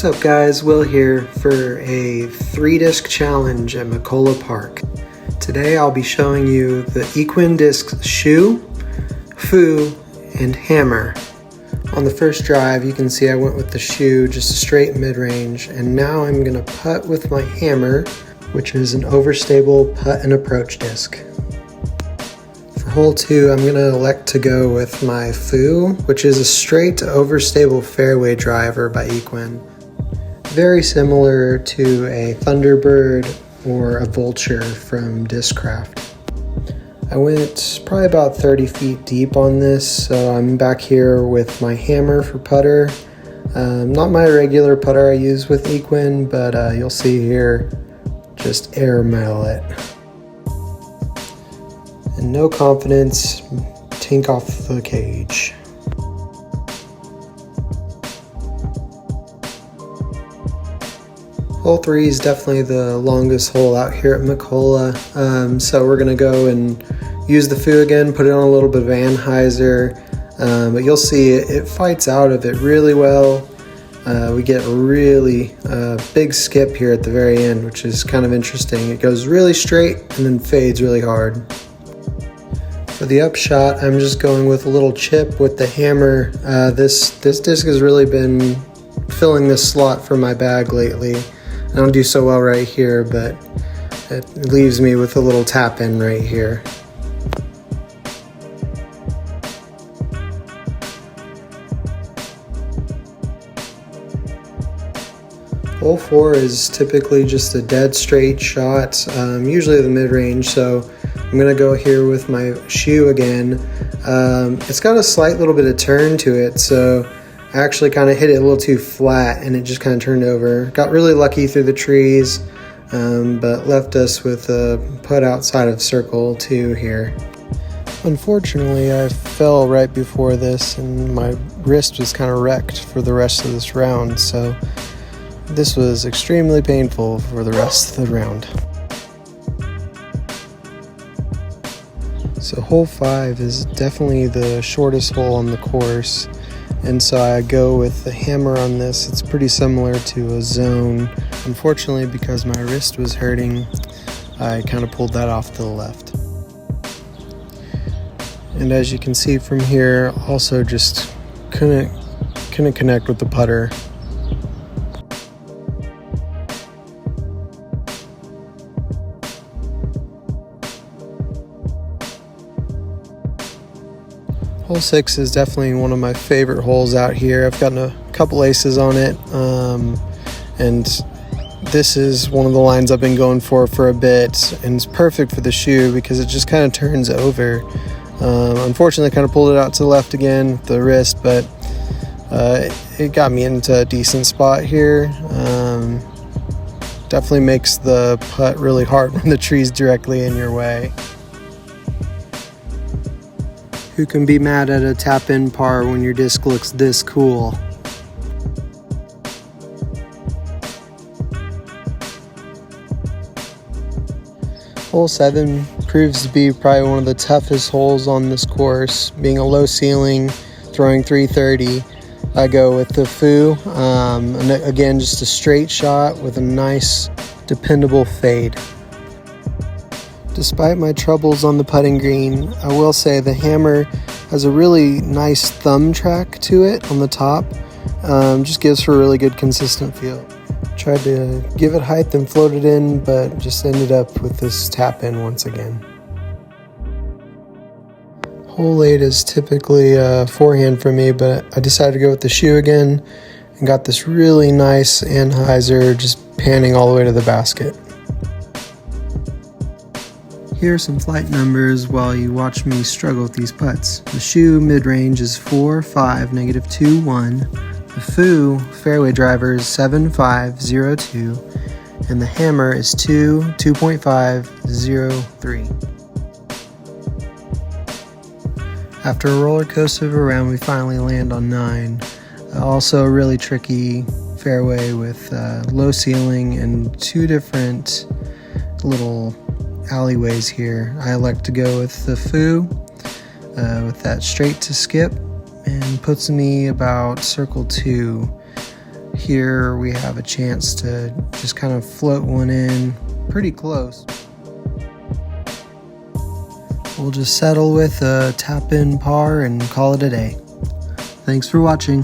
What's up guys, Will here for a 3-disc challenge at Macola Park. Today I'll be showing you the Yikun Discs Shu, Fu, and Hammer. On the first drive you can see I went with the Shu, just a straight mid-range, and now I'm going to putt with my Hammer, which is an overstable putt and approach disc. For hole 2 I'm going to elect to go with my Fu, which is a straight to overstable fairway driver by Yikun. Very similar to a Thunderbird or a Vulture from Discraft. I went probably about 30 feet deep on this, so I'm back here with my Hammer for putter. Not my regular putter I use with Yikun, but you'll see here, just airmail it. And no confidence, tink off the cage. Hole 3 is definitely the longest hole out here at Macola, so we're going to go and use the Fu again, put it on a little bit of anhyzer, but you'll see it fights out of it really well. We get a really big skip here at the very end, which is kind of interesting. It goes really straight and then fades really hard. For the upshot, I'm just going with a little chip with the Hammer. This disc has really been filling this slot for my bag lately. I don't do so well right here, but it leaves me with a little tap in right here. Hole 4 is typically just a dead straight shot, usually the mid-range, so I'm going to go here with my Shu again. It's got a slight little bit of turn to it, so I actually kind of hit it a little too flat and it just kind of turned over. Got really lucky through the trees, but left us with a putt outside of circle 2 here. Unfortunately, I fell right before this and my wrist was kind of wrecked for the rest of this round, so this was extremely painful for the rest of the round. So hole 5 is definitely the shortest hole on the course, and so I go with the Hammer on this. It's pretty similar to a zone. Unfortunately, because my wrist was hurting, I kind of pulled that off to the left. And as you can see from here, also just couldn't connect with the putter. Hole 6 is definitely one of my favorite holes out here. I've gotten a couple aces on it, and this is one of the lines I've been going for a bit, and it's perfect for the Shu because it just kind of turns over. Unfortunately, I kind of pulled it out to the left again with the wrist, but it got me into a decent spot here. Definitely makes the putt really hard when the tree's directly in your way. Who can be mad at a tap-in par when your disc looks this cool? Hole 7 proves to be probably one of the toughest holes on this course. Being a low ceiling, throwing 330, I go with the Fu. And again, just a straight shot with a nice, dependable fade. Despite my troubles on the putting green, I will say the Hammer has a really nice thumb track to it on the top. Just gives her a really good consistent feel. Tried to give it height and float it in, but just ended up with this tap in once again. Hole 8 is typically a forehand for me, but I decided to go with the Shu again and got this really nice anhyzer just panning all the way to the basket. Here are some flight numbers while you watch me struggle with these putts. The Shu mid-range is 4, 5, -2, 1. The Fu fairway driver is 7, 5, 0, 2. And the Hammer is 2, 2.5, 0, 3. After a roller coaster of a round, we finally land on 9. Also a really tricky fairway with low ceiling and 2 different little alleyways here. I elect to go with the Fu with that straight to skip, and puts me about circle 2. Here we have a chance to just kind of float one in pretty close. We'll just settle with a tap-in par and call it a day. Thanks for watching.